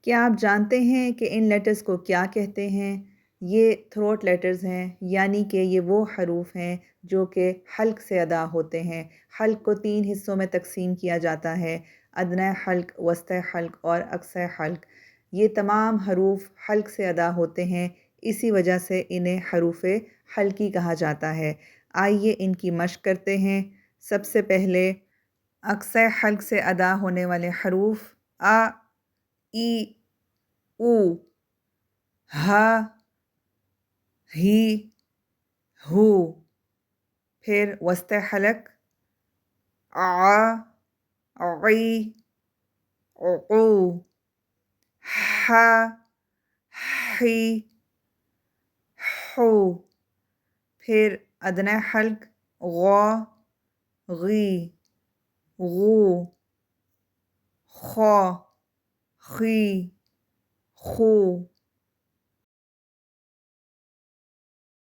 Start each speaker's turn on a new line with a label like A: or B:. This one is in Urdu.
A: کیا آپ جانتے ہیں کہ ان لیٹرز کو کیا کہتے ہیں؟ یہ تھروٹ لیٹرز ہیں، یعنی کہ یہ وہ حروف ہیں جو کہ حلق سے ادا ہوتے ہیں۔ حلق کو 3 حصوں میں تقسیم کیا جاتا ہے: ادنیٰ حلق، وسطی حلق اور اقصی حلق۔ یہ تمام حروف حلق سے ادا ہوتے ہیں، اسی وجہ سے انہیں حروف حلقی کہا جاتا ہے۔ آئیے ان کی مشق کرتے ہیں۔ سب سے پہلے اقصی حلق سے ادا ہونے والے حروف: آ، ای، او، ہا، ہی، ہو۔ پھر وسطی حلق: آ، عی، عقو، ہا، حی، حو۔ پھر ادنیٰ حلق: غا، غی، غو، خا، خی، خو۔